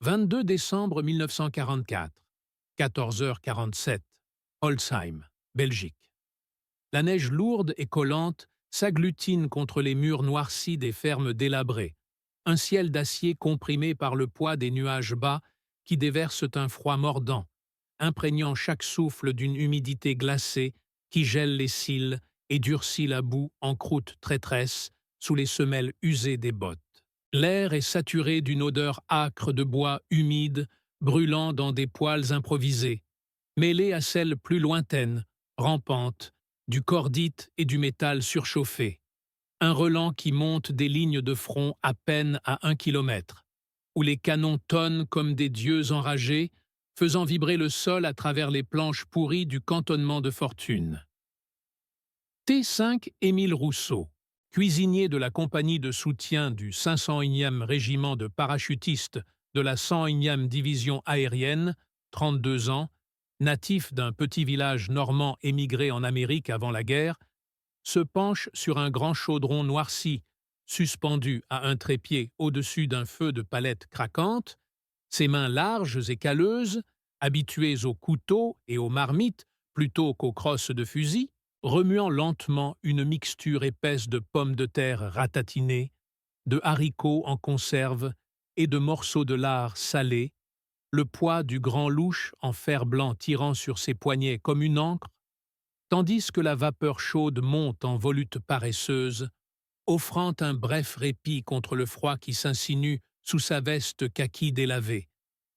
22 décembre 1944, 14h47, Holzheim, Belgique. La neige lourde et collante s'agglutine contre les murs noircis des fermes délabrées, un ciel d'acier comprimé par le poids des nuages bas qui déversent un froid mordant, imprégnant chaque souffle d'une humidité glacée qui gèle les cils et durcit la boue en croûte traîtresse sous les semelles usées des bottes. L'air est saturé d'une odeur âcre de bois humide, brûlant dans des poêles improvisés, mêlée à celle plus lointaine, rampante, du cordite et du métal surchauffé. Un relent qui monte des lignes de front à peine à 1 kilomètre, où les canons tonnent comme des dieux enragés, faisant vibrer le sol à travers les planches pourries du cantonnement de fortune. T5 Émile Rousseau, cuisinier de la compagnie de soutien du 501e régiment de parachutistes de la 101e division aérienne, 32 ans, natif d'un petit village normand émigré en Amérique avant la guerre, se penche sur un grand chaudron noirci, suspendu à un trépied au-dessus d'un feu de palette craquante, ses mains larges et calleuses, habituées aux couteaux et aux marmites plutôt qu'aux crosses de fusil, remuant lentement une mixture épaisse de pommes de terre ratatinées, de haricots en conserve et de morceaux de lard salé, le poids du grand louche en fer blanc tirant sur ses poignets comme une encre, tandis que la vapeur chaude monte en volutes paresseuses, offrant un bref répit contre le froid qui s'insinue sous sa veste kaki délavée,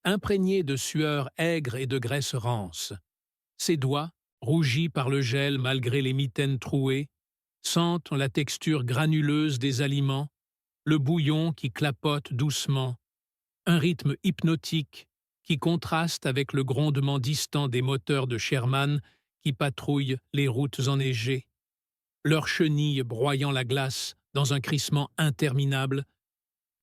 imprégnée de sueur aigre et de graisse rance. Ses doigts, rougis par le gel malgré les mitaines trouées, sentent la texture granuleuse des aliments, le bouillon qui clapote doucement, un rythme hypnotique qui contraste avec le grondement distant des moteurs de Sherman qui patrouillent les routes enneigées, leurs chenilles broyant la glace dans un crissement interminable,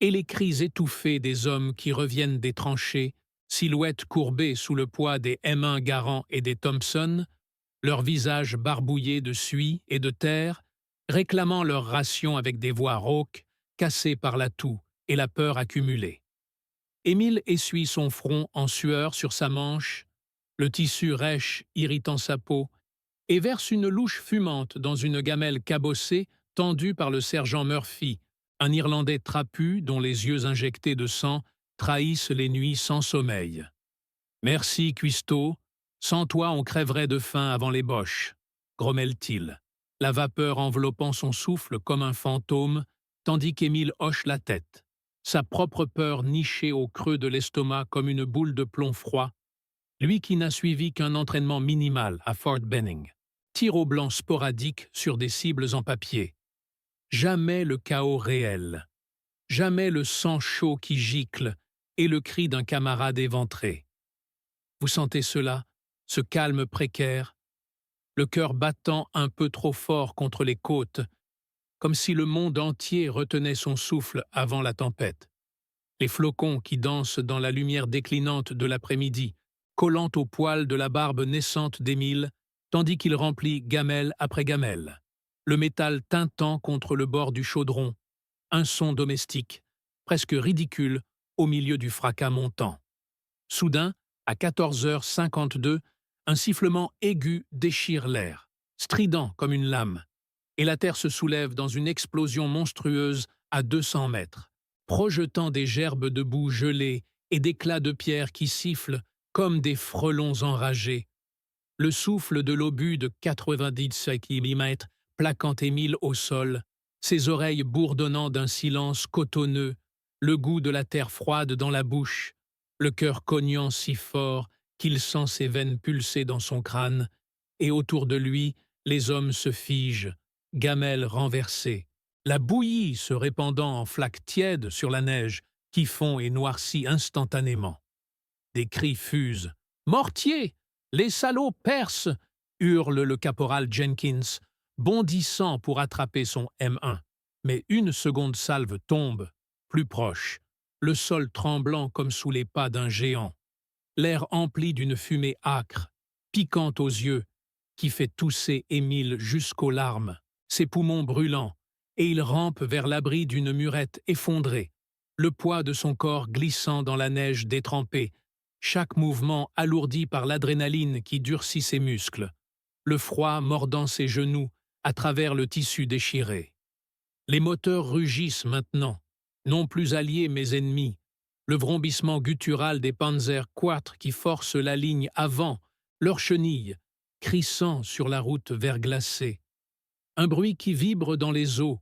et les cris étouffés des hommes qui reviennent des tranchées, silhouettes courbées sous le poids des M1 Garand et des Thompson, leurs visages barbouillés de suie et de terre, réclamant leur ration avec des voix rauques, cassées par la toux et la peur accumulée. Émile essuie son front en sueur sur sa manche, le tissu rêche irritant sa peau, et verse une louche fumante dans une gamelle cabossée tendue par le sergent Murphy, un Irlandais trapu dont les yeux injectés de sang trahissent les nuits sans sommeil. « Merci, cuistot, sans toi on crèverait de faim avant les Boches », grommelle-t-il, la vapeur enveloppant son souffle comme un fantôme, tandis qu'Émile hoche la tête, sa propre peur nichée au creux de l'estomac comme une boule de plomb froid, lui qui n'a suivi qu'un entraînement minimal à Fort Benning, tir au blanc sporadique sur des cibles en papier. Jamais le chaos réel, jamais le sang chaud qui gicle et le cri d'un camarade éventré. Vous sentez cela, ce calme précaire, le cœur battant un peu trop fort contre les côtes, comme si le monde entier retenait son souffle avant la tempête. Les flocons qui dansent dans la lumière déclinante de l'après-midi, collant au poil de la barbe naissante d'Émile, tandis qu'il remplit gamelle après gamelle. Le métal tintant contre le bord du chaudron, un son domestique, presque ridicule, au milieu du fracas montant. Soudain, à 14h52, un sifflement aigu déchire l'air, strident comme une lame, et la terre se soulève dans une explosion monstrueuse à 200 mètres, projetant des gerbes de boue gelée et d'éclats de pierre qui sifflent comme des frelons enragés. Le souffle de l'obus de 90 mm plaquant Émile au sol, ses oreilles bourdonnant d'un silence cotonneux, le goût de la terre froide dans la bouche, le cœur cognant si fort qu'il sent ses veines pulser dans son crâne, et autour de lui, les hommes se figent, gamelles renversées, la bouillie se répandant en flaques tièdes sur la neige qui fond et noircit instantanément. Des cris fusent. « Mortier! Les salauds percent !» hurle le caporal Jenkins, bondissant pour attraper son M1. Mais une seconde salve tombe, plus proche, le sol tremblant comme sous les pas d'un géant. L'air empli d'une fumée âcre, piquante aux yeux, qui fait tousser Émile jusqu'aux larmes, ses poumons brûlants, et il rampe vers l'abri d'une murette effondrée, le poids de son corps glissant dans la neige détrempée, chaque mouvement alourdi par l'adrénaline qui durcit ses muscles, le froid mordant ses genoux à travers le tissu déchiré. Les moteurs rugissent maintenant, non plus alliés mais ennemis, le vrombissement guttural des Panzers IV qui forcent la ligne avant, leurs chenilles, crissant sur la route verglacée. Un bruit qui vibre dans les os,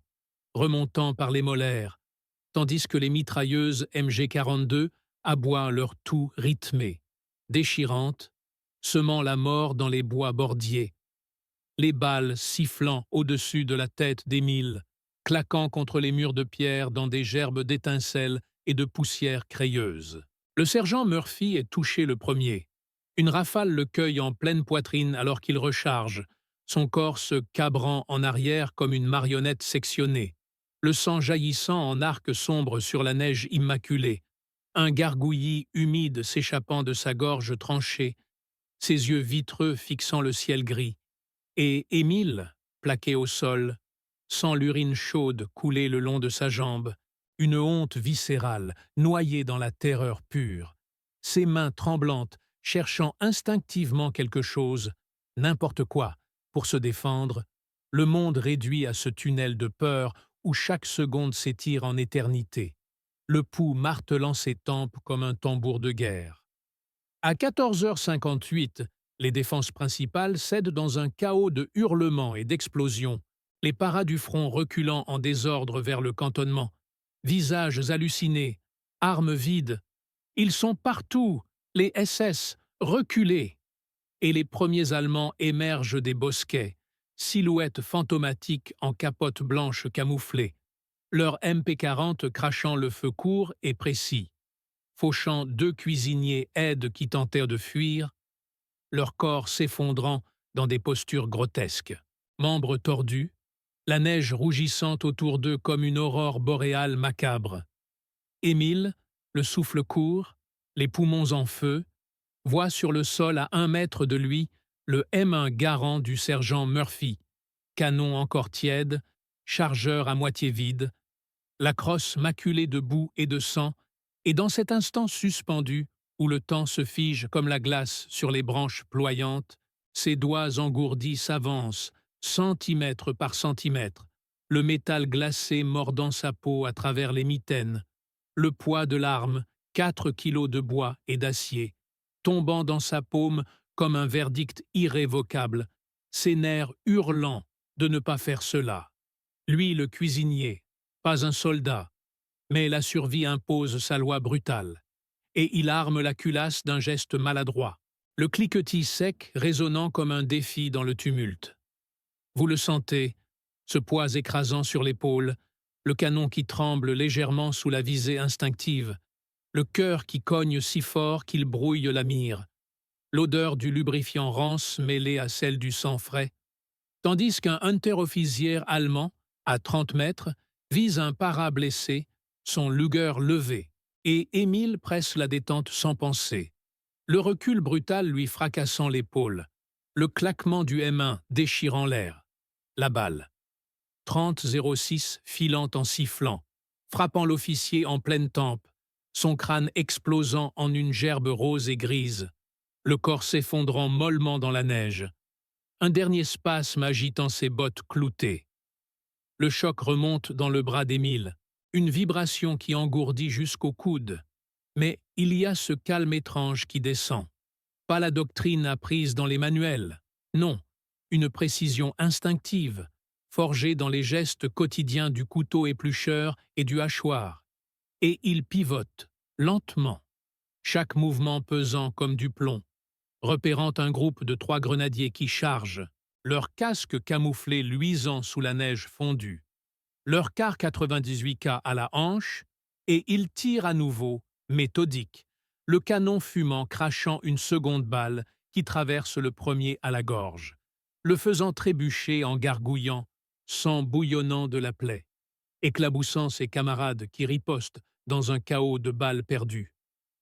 remontant par les molaires, tandis que les mitrailleuses MG42 aboient leur toux rythmé, déchirantes, semant la mort dans les bois bordiers. Les balles sifflant au-dessus de la tête d'Émile, claquant contre les murs de pierre dans des gerbes d'étincelles et de poussière crayeuse. Le sergent Murphy est touché le premier. Une rafale le cueille en pleine poitrine alors qu'il recharge, son corps se cabrant en arrière comme une marionnette sectionnée, le sang jaillissant en arc sombre sur la neige immaculée, un gargouillis humide s'échappant de sa gorge tranchée, ses yeux vitreux fixant le ciel gris, et Émile, plaqué au sol, sans l'urine chaude couler le long de sa jambe, une honte viscérale, noyée dans la terreur pure, ses mains tremblantes, cherchant instinctivement quelque chose, n'importe quoi, pour se défendre, le monde réduit à ce tunnel de peur où chaque seconde s'étire en éternité, le pouls martelant ses tempes comme un tambour de guerre. À 14h58, les défenses principales cèdent dans un chaos de hurlements et d'explosions, les paras du front reculant en désordre vers le cantonnement, visages hallucinés, armes vides. Ils sont partout, les SS, reculés. Et les premiers Allemands émergent des bosquets, silhouettes fantomatiques en capote blanche camouflée, leur MP40 crachant le feu court et précis, fauchant 2 cuisiniers aides qui tentèrent de fuir, leur corps s'effondrant dans des postures grotesques, membres tordus, la neige rougissant autour d'eux comme une aurore boréale macabre. Émile, le souffle court, les poumons en feu, voit sur le sol à 1 mètre de lui le M1 Garand du sergent Murphy, canon encore tiède, chargeur à moitié vide, la crosse maculée de boue et de sang, et dans cet instant suspendu, où le temps se fige comme la glace sur les branches ployantes, ses doigts engourdis s'avancent, centimètre par centimètre, le métal glacé mordant sa peau à travers les mitaines, le poids de l'arme, 4 kilos de bois et d'acier, tombant dans sa paume comme un verdict irrévocable, ses nerfs hurlant de ne pas faire cela. Lui, le cuisinier, pas un soldat, mais la survie impose sa loi brutale, et il arme la culasse d'un geste maladroit, le cliquetis sec résonnant comme un défi dans le tumulte. Vous le sentez, ce poids écrasant sur l'épaule, le canon qui tremble légèrement sous la visée instinctive, le cœur qui cogne si fort qu'il brouille la mire, l'odeur du lubrifiant rance mêlée à celle du sang frais, tandis qu'un Unteroffizier allemand, à 30 mètres, vise un para blessé, son Luger levé, et Émile presse la détente sans penser. Le recul brutal lui fracassant l'épaule, le claquement du M1 déchirant l'air, la balle. 30-06 filant en sifflant, frappant l'officier en pleine tempe, son crâne explosant en une gerbe rose et grise, le corps s'effondrant mollement dans la neige, un dernier spasme agitant ses bottes cloutées. Le choc remonte dans le bras d'Émile, une vibration qui engourdit jusqu'au coude. Mais il y a ce calme étrange qui descend. Pas la doctrine apprise dans les manuels, non, une précision instinctive, forgée dans les gestes quotidiens du couteau éplucheur et du hachoir. Et il pivote, lentement, chaque mouvement pesant comme du plomb, repérant un groupe de 3 grenadiers qui chargent, leurs casques camouflés luisant sous la neige fondue, leur car 98K à la hanche, et il tire à nouveau, méthodique, le canon fumant crachant une seconde balle qui traverse le premier à la gorge, le faisant trébucher en gargouillant, sang bouillonnant de la plaie, éclaboussant ses camarades qui ripostent dans un chaos de balles perdues,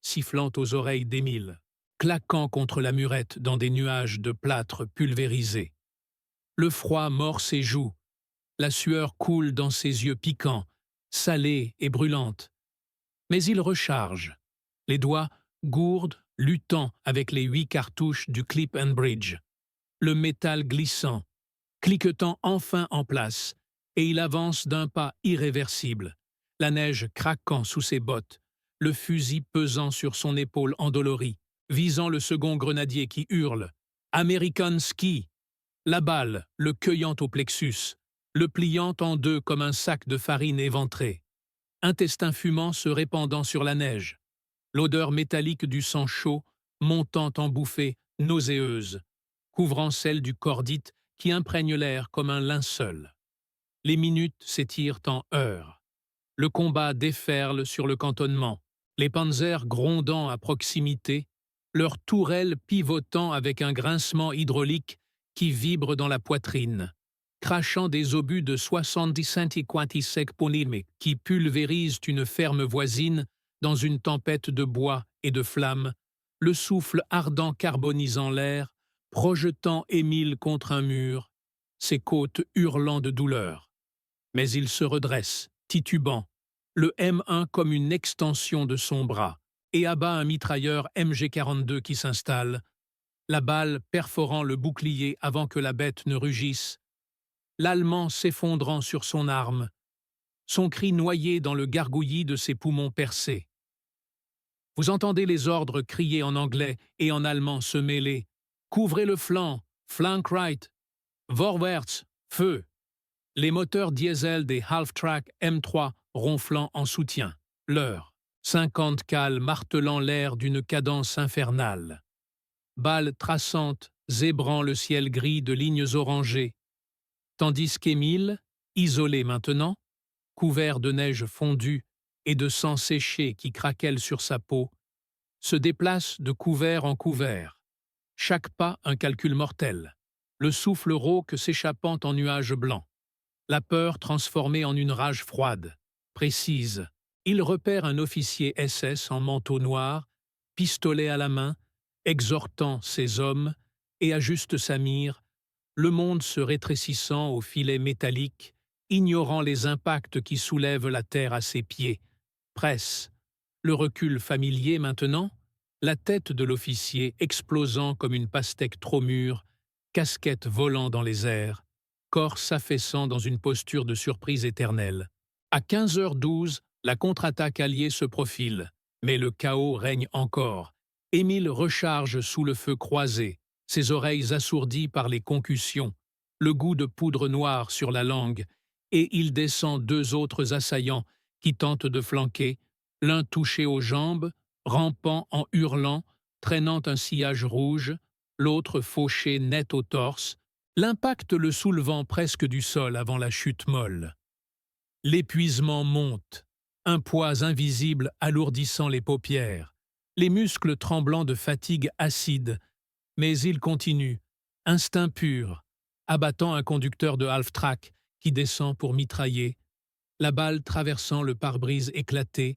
sifflant aux oreilles d'Émile, claquant contre la murette dans des nuages de plâtre pulvérisé. Le froid mord ses joues, la sueur coule dans ses yeux piquants, salée et brûlante, Mais il recharge, les doigts gourdes, luttant avec les 8 cartouches du clip and bridge. Le métal glissant, cliquetant enfin en place, et il avance d'un pas irréversible, la neige craquant sous ses bottes, le fusil pesant sur son épaule endolorie, visant le second grenadier qui hurle « American Ski !» La balle, le cueillant au plexus, le pliant en deux comme un sac de farine éventré. Intestin fumant se répandant sur la neige. L'odeur métallique du sang chaud, montant en bouffées nauséeuses, couvrant celle du cordite qui imprègne l'air comme un linceul. Les minutes s'étirent en heures. Le combat déferle sur le cantonnement, les panzers grondant à proximité, leurs tourelles pivotant avec un grincement hydraulique qui vibre dans la poitrine, crachant des obus de 70 polymères qui pulvérisent une ferme voisine dans une tempête de bois et de flammes, le souffle ardent carbonisant l'air, projetant Émile contre un mur, ses côtes hurlant de douleur. Mais il se redresse, titubant, le M1 comme une extension de son bras, et abat un mitrailleur MG42 qui s'installe, la balle perforant le bouclier avant que la bête ne rugisse, l'Allemand s'effondrant sur son arme, son cri noyé dans le gargouillis de ses poumons percés. Vous entendez les ordres criés en anglais et en allemand se mêler. Couvrez le flanc, flank right, vorwärts, feu. Les moteurs diesel des half-track M3 ronflant en soutien. L'heure, 50 cales martelant l'air d'une cadence infernale. Balles traçantes, zébrant le ciel gris de lignes orangées. Tandis qu'Émile, isolé maintenant, couvert de neige fondue et de sang séché qui craquelle sur sa peau, se déplace de couvert en couvert. Chaque pas un calcul mortel, le souffle rauque s'échappant en nuages blancs, la peur transformée en une rage froide, précise. Il repère un officier SS en manteau noir, pistolet à la main, exhortant ses hommes, et ajuste sa mire, le monde se rétrécissant au filet métallique, ignorant les impacts qui soulèvent la terre à ses pieds, presse. Le recul familier maintenant, la tête de l'officier explosant comme une pastèque trop mûre, casquette volant dans les airs, corps s'affaissant dans une posture de surprise éternelle. À 15h12, la contre-attaque alliée se profile, mais le chaos règne encore. Émile recharge sous le feu croisé, ses oreilles assourdies par les concussions, le goût de poudre noire sur la langue, et il descend 2 autres assaillants qui tentent de flanquer, l'un touché aux jambes, rampant en hurlant, traînant un sillage rouge, l'autre fauché net au torse, l'impact le soulevant presque du sol avant la chute molle. L'épuisement monte, un poids invisible alourdissant les paupières, les muscles tremblants de fatigue acide, mais il continue, instinct pur, abattant un conducteur de half-track qui descend pour mitrailler, la balle traversant le pare-brise éclaté,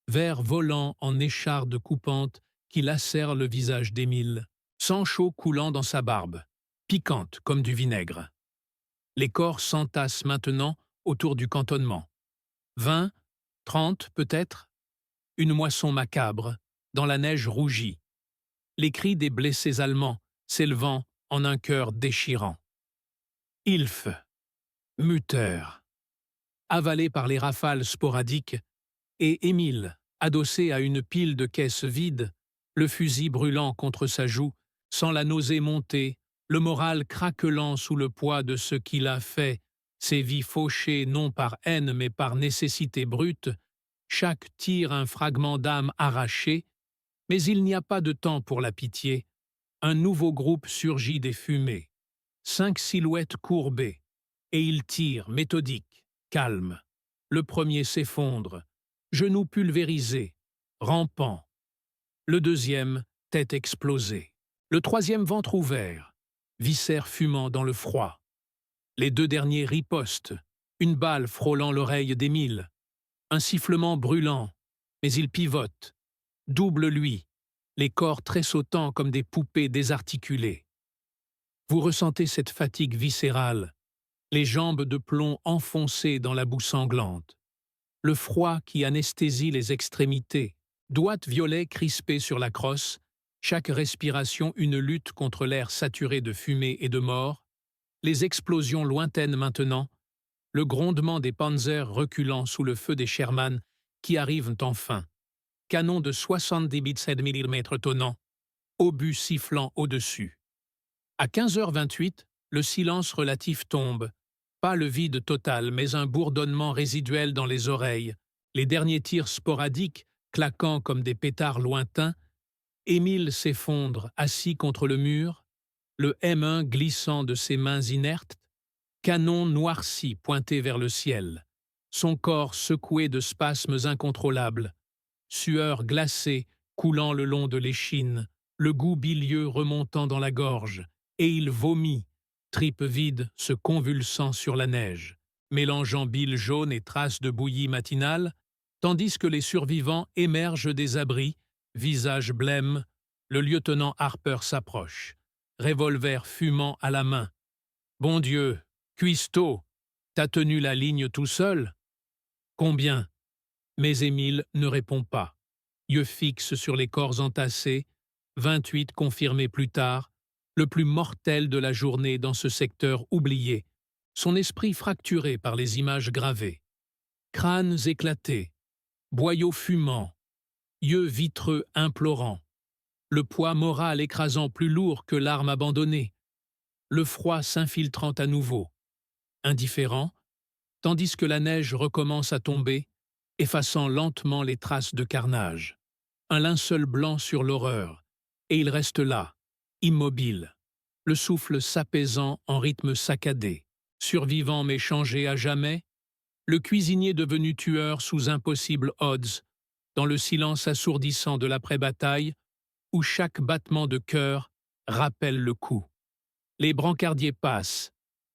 verre volant en écharde coupante qui lacère le visage d'Émile, sang chaud coulant dans sa barbe, piquante comme du vinaigre. Les corps s'entassent maintenant autour du cantonnement. 20, 30 peut-être, une moisson macabre, dans la neige rougie. Les cris des blessés allemands s'élevant en un chœur déchirant. Hilfe, Mutter, avalé par les rafales sporadiques, et Émile, adossé à une pile de caisses vides, le fusil brûlant contre sa joue, sans la nausée monter, le moral craquelant sous le poids de ce qu'il a fait, ses vies fauchées non par haine mais par nécessité brute, chaque tir un fragment d'âme arraché, mais il n'y a pas de temps pour la pitié. Un nouveau groupe surgit des fumées, 5 silhouettes courbées, et il tire, méthodique, calme. Le premier s'effondre, genoux pulvérisés, rampant. Le deuxième, tête explosée. Le troisième ventre ouvert, viscères fumant dans le froid. Les 2 derniers ripostent, une balle frôlant l'oreille d'Émile. Un sifflement brûlant, mais il pivote, double lui, les corps tressautants comme des poupées désarticulées. Vous ressentez cette fatigue viscérale, les jambes de plomb enfoncées dans la boue sanglante. le froid qui anesthésie les extrémités, doigts violets crispés sur la crosse, chaque respiration une lutte contre l'air saturé de fumée et de mort, les explosions lointaines maintenant, le grondement des panzers reculant sous le feu des Sherman qui arrivent enfin, canon de 77 mm tonnant, obus sifflant au-dessus. À 15h28, le silence relatif tombe, pas le vide total, mais un bourdonnement résiduel dans les oreilles, les derniers tirs sporadiques claquant comme des pétards lointains. Émile s'effondre, assis contre le mur, le M1 glissant de ses mains inertes, canon noirci pointé vers le ciel, son corps secoué de spasmes incontrôlables, sueur glacée coulant le long de l'échine, le goût bilieux remontant dans la gorge, et il vomit, tripes vides se convulsant sur la neige, mélangeant bile jaune et traces de bouillie matinale, tandis que les survivants émergent des abris, visage blême, le lieutenant Harper s'approche, revolver fumant à la main. « Bon Dieu, cuistot, t'as tenu la ligne tout seul ?»« Combien ?» Mais Émile ne répond pas. Yeux fixes sur les corps entassés, 28 confirmés plus tard, le plus mortel de la journée dans ce secteur oublié, son esprit fracturé par les images gravées. Crânes éclatés, boyaux fumants, yeux vitreux implorants, le poids moral écrasant plus lourd que l'arme abandonnée, le froid s'infiltrant à nouveau, indifférent, tandis que la neige recommence à tomber, effaçant lentement les traces de carnage. Un linceul blanc sur l'horreur, et il reste là, immobile, le souffle s'apaisant en rythme saccadé, survivant mais changé à jamais, le cuisinier devenu tueur sous impossibles odds, dans le silence assourdissant de l'après-bataille, où chaque battement de cœur rappelle le coup. Les brancardiers passent,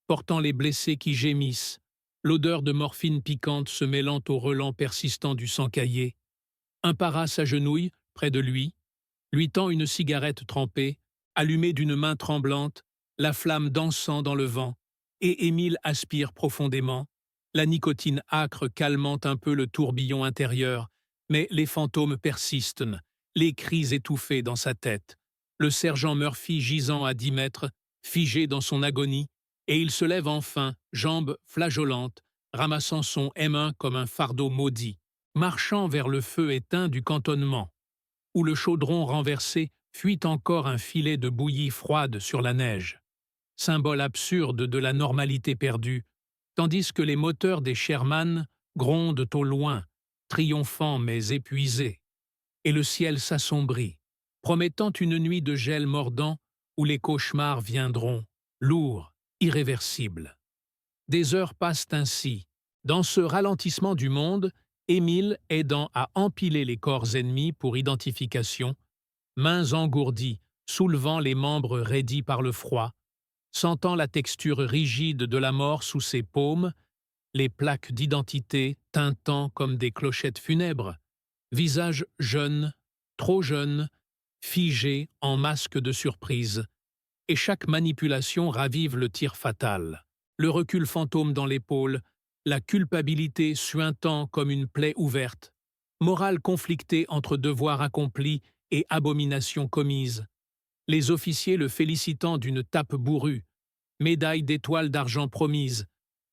portant les blessés qui gémissent, l'odeur de morphine piquante se mêlant au relent persistant du sang caillé. Un para s'agenouille près de lui tend une cigarette trempée, allumée d'une main tremblante, la flamme dansant dans le vent, et Émile aspire profondément, la nicotine âcre calmant un peu le tourbillon intérieur, mais les fantômes persistent, les cris étouffés dans sa tête, le sergent Murphy gisant à 10 mètres, figé dans son agonie, et il se lève enfin, jambes flageolantes, ramassant son M1 comme un fardeau maudit, marchant vers le feu éteint du cantonnement, où le chaudron renversé fuit encore un filet de bouillie froide sur la neige, symbole absurde de la normalité perdue, tandis que les moteurs des Sherman grondent au loin, triomphants mais épuisés, et le ciel s'assombrit, promettant une nuit de gel mordant où les cauchemars viendront, lourds, irréversibles. Des heures passent ainsi. Dans ce ralentissement du monde, Émile aidant à empiler les corps ennemis pour identification, mains engourdies, soulevant les membres raidis par le froid, sentant la texture rigide de la mort sous ses paumes, les plaques d'identité tintant comme des clochettes funèbres, visage jeune, trop jeune, figé en masque de surprise, et chaque manipulation ravive le tir fatal, le recul fantôme dans l'épaule, la culpabilité suintant comme une plaie ouverte, morale conflictée entre devoir accompli et abomination commise, les officiers le félicitant d'une tape bourrue, médaille d'étoiles d'argent promise,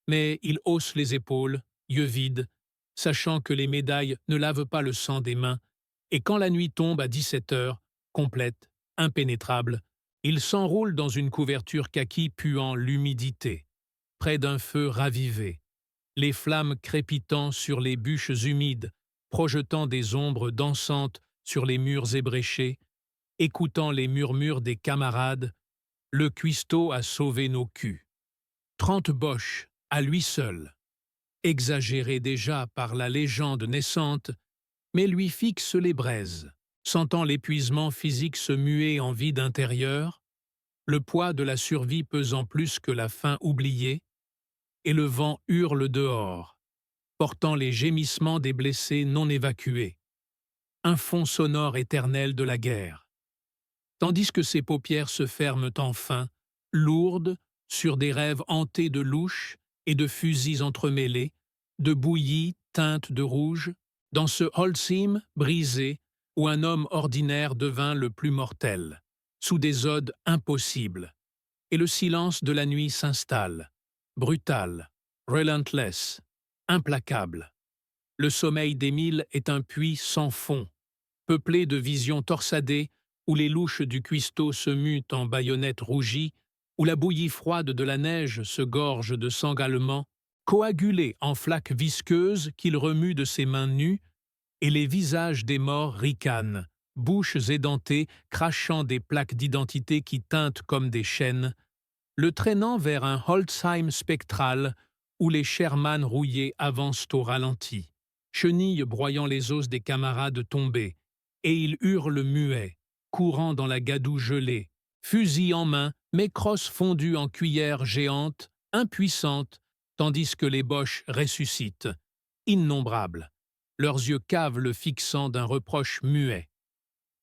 mais il hausse les épaules, yeux vides, sachant que les médailles ne lavent pas le sang des mains, et quand la nuit tombe à 17 heures, complète, impénétrable, il s'enroule dans une couverture kaki puant l'humidité, près d'un feu ravivé, les flammes crépitant sur les bûches humides, projetant des ombres dansantes sur les murs ébréchés, écoutant les murmures des camarades, le cuistot a sauvé nos culs. 30 boches, à lui seul, exagéré déjà par la légende naissante, mais lui fixe les braises, sentant l'épuisement physique se muer en vide intérieur, le poids de la survie pesant plus que la faim oubliée, et le vent hurle dehors, portant les gémissements des blessés non évacués, un fond sonore éternel de la guerre. Tandis que ses paupières se ferment enfin, lourdes, sur des rêves hantés de louches et de fusils entremêlés, de bouillies teinte de rouge, dans ce Holcim brisé où un homme ordinaire devint le plus mortel, sous des odes impossibles. Et le silence de la nuit s'installe, brutal, relentless, implacable. Le sommeil d'Émile est un puits sans fond, peuplé de visions torsadées où les louches du cuistot se muent en baïonnettes rougies, où la bouillie froide de la neige se gorge de s'engalement, coagulée en flaques visqueuses qu'il remue de ses mains nues, et les visages des morts ricanent, bouches édentées, crachant des plaques d'identité qui teintent comme des chaînes, le traînant vers un Holzheim spectral où les Sherman rouillés avancent au ralenti, chenilles broyant les os des camarades tombés, et il hurle muet, courant dans la gadoue gelée, fusil en main, mais crosse fondue en cuillère géante, impuissante, tandis que les boches ressuscitent, innombrables, leurs yeux caves le fixant d'un reproche muet.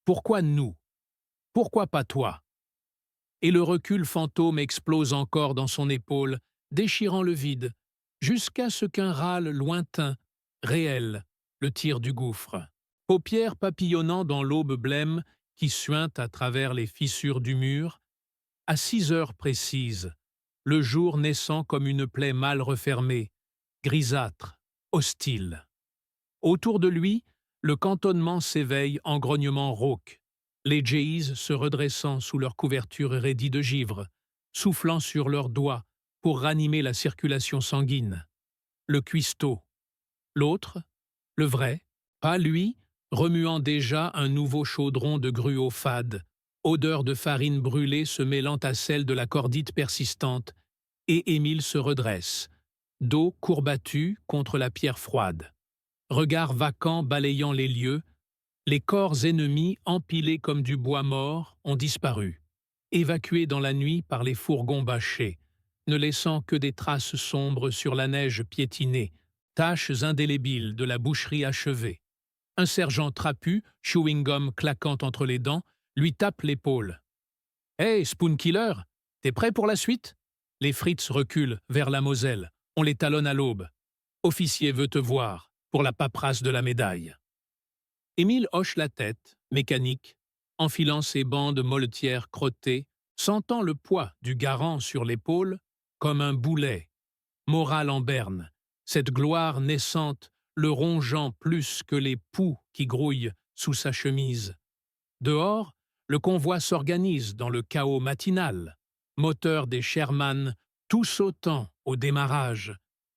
Pourquoi nous? Pourquoi pas toi? Et le recul fantôme explose encore dans son épaule, déchirant le vide, jusqu'à ce qu'un râle lointain, réel, le tire du gouffre. Paupières papillonnant dans l'aube blême qui suinte à travers les fissures du mur, à 6 heures précises, le jour naissant comme une plaie mal refermée, grisâtre, hostile. Autour de lui, le cantonnement s'éveille en grognements rauques, les Jays se redressant sous leur couverture raidie de givre, soufflant sur leurs doigts pour ranimer la circulation sanguine. Le cuistot. L'autre, le vrai, pas lui, remuant déjà un nouveau chaudron de gruau fade, odeur de farine brûlée se mêlant à celle de la cordite persistante, et Émile se redresse, dos courbattu contre la pierre froide. Regard vacant balayant les lieux, les corps ennemis empilés comme du bois mort ont disparu, évacués dans la nuit par les fourgons bâchés, ne laissant que des traces sombres sur la neige piétinée, taches indélébiles de la boucherie achevée. Un sergent trapu, chewing-gum claquant entre les dents, lui tape l'épaule. « Hey, Spoonkiller, t'es prêt pour la suite ?» Les Fritz reculent vers la Moselle, on les talonne à l'aube. « Officier veut te voir, pour la paperasse de la médaille. » Émile hoche la tête, mécanique, enfilant ses bandes molletières crottées, sentant le poids du garant sur l'épaule comme un boulet. Morale en berne, cette gloire naissante le rongeant plus que les poux qui grouillent sous sa chemise. Dehors, le convoi s'organise dans le chaos matinal. Moteur des Sherman, tout sautant au démarrage.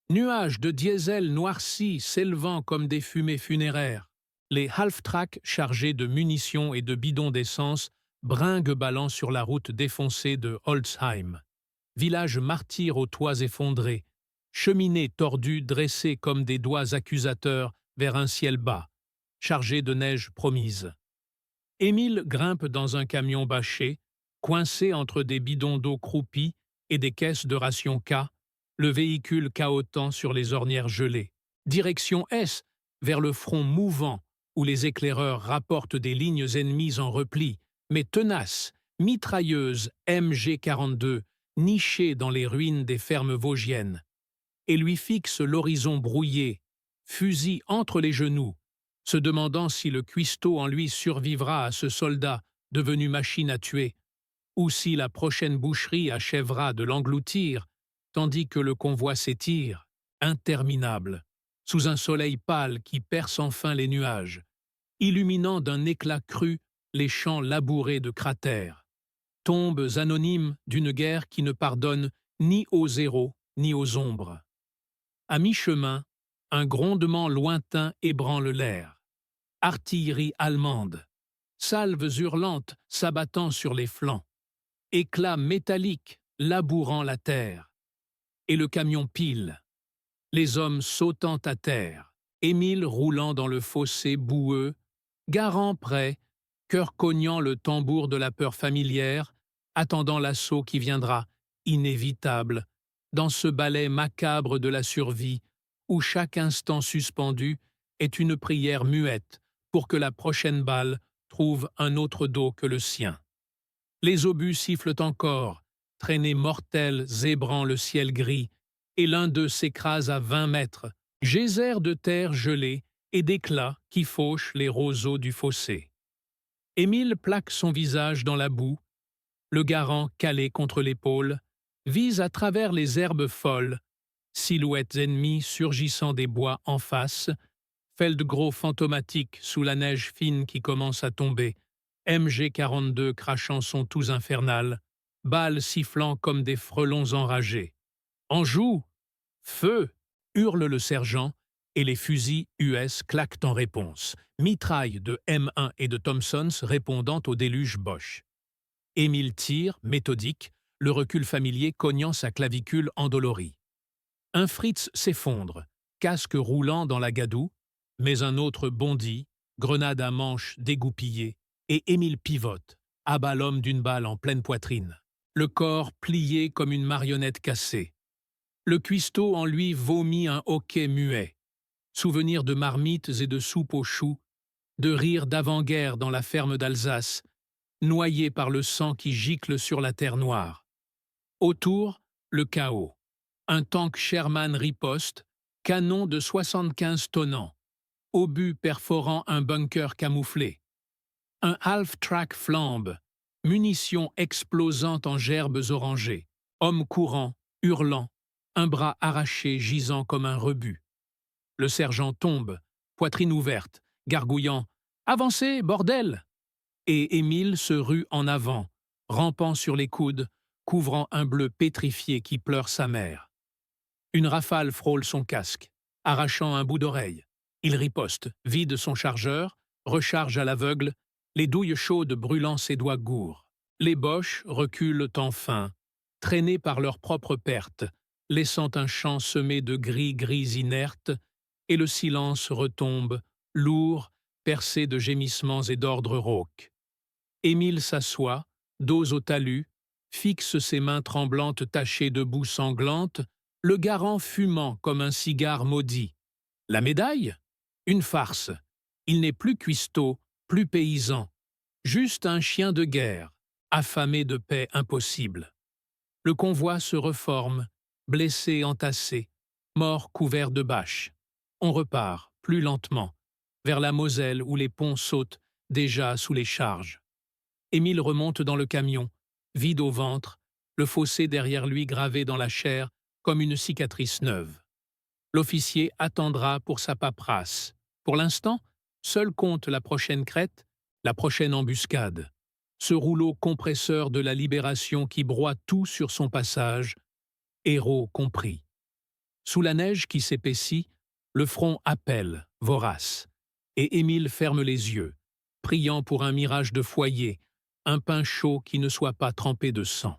Nuages de diesel noircis s'élevant comme des fumées funéraires. Les half-tracks chargés de munitions et de bidons d'essence bringue-ballant sur la route défoncée de Holzheim. Village martyr aux toits effondrés. Cheminées tordues dressées comme des doigts accusateurs vers un ciel bas, chargé de neige promise. Émile grimpe dans un camion bâché, coincé entre des bidons d'eau croupis et des caisses de rations K, le véhicule cahotant sur les ornières gelées. Direction S, vers le front mouvant, où les éclaireurs rapportent des lignes ennemies en repli, mais tenaces, mitrailleuses MG-42, nichées dans les ruines des fermes vosgiennes, et lui fixe l'horizon brouillé, fusil entre les genoux, se demandant si le cuistot en lui survivra à ce soldat devenu machine à tuer, ou si la prochaine boucherie achèvera de l'engloutir, tandis que le convoi s'étire, interminable, sous un soleil pâle qui perce enfin les nuages, illuminant d'un éclat cru les champs labourés de cratères, tombes anonymes d'une guerre qui ne pardonne ni aux héros ni aux ombres. À mi-chemin, un grondement lointain ébranle l'air. Artillerie allemande, salves hurlantes s'abattant sur les flancs, éclats métalliques labourant la terre, et le camion pile, les hommes sautant à terre, Émile roulant dans le fossé boueux, Garant prêt, cœur cognant le tambour de la peur familière, attendant l'assaut qui viendra, inévitable, dans ce ballet macabre de la survie, où chaque instant suspendu est une prière muette pour que la prochaine balle trouve un autre dos que le sien. Les obus sifflent encore, traînées mortelles zébrant le ciel gris, et l'un d'eux s'écrase à 20 mètres, Geyser de terre gelée et d'éclats qui fauchent les roseaux du fossé. Émile plaque son visage dans la boue, le garant calé contre l'épaule, vise à travers les herbes folles, silhouettes ennemies surgissant des bois en face, Feldgros fantomatique sous la neige fine qui commence à tomber, MG42 crachant son tous infernal, balles sifflant comme des frelons enragés. En joue! Feu! Hurle le sergent, et les fusils US claquent en réponse, mitraille de M1 et de Thompsons répondant au déluge Bosch. Émile tire, méthodique, le recul familier cognant sa clavicule endolorie. Un Fritz s'effondre, casque roulant dans la gadoue, mais un autre bondit, grenade à manche dégoupillée, et Émile pivote, abat l'homme d'une balle en pleine poitrine, le corps plié comme une marionnette cassée. Le cuistot en lui vomit un hoquet muet, souvenir de marmites et de soupes aux choux, de rires d'avant-guerre dans la ferme d'Alsace, noyé par le sang qui gicle sur la terre noire. Autour, le chaos. Un tank Sherman riposte, canon de 75 tonnants, obus perforant un bunker camouflé. Un half-track flambe, munitions explosant en gerbes orangées, hommes courant, hurlant, un bras arraché gisant comme un rebut. Le sergent tombe, poitrine ouverte, gargouillant « Avancez, bordel !» Et Émile se rue en avant, rampant sur les coudes, couvrant un bleu pétrifié qui pleure sa mère. Une rafale frôle son casque, arrachant un bout d'oreille. Il riposte, vide son chargeur, recharge à l'aveugle, les douilles chaudes brûlant ses doigts gourds. Les Boches reculent enfin, traînés par leur propre perte, laissant un champ semé de gris inertes, et le silence retombe, lourd, percé de gémissements et d'ordres rauques. Émile s'assoit, dos au talus, fixe ses mains tremblantes tachées de boue sanglante, le garant fumant comme un cigare maudit. La médaille? Une farce. Il n'est plus cuistot, plus paysan, juste un chien de guerre, affamé de paix impossible. Le convoi se reforme, blessés entassés, morts couverts de bâches. On repart, plus lentement, vers la Moselle où les ponts sautent déjà sous les charges. Émile remonte dans le camion, vide au ventre, le fossé derrière lui gravé dans la chair comme une cicatrice neuve. L'officier attendra pour sa paperasse. Pour l'instant, seul compte la prochaine crête, la prochaine embuscade. Ce rouleau compresseur de la libération qui broie tout sur son passage, héros compris. Sous la neige qui s'épaissit, le front appelle, vorace, et Émile ferme les yeux, priant pour un mirage de foyer, un pain chaud qui ne soit pas trempé de sang.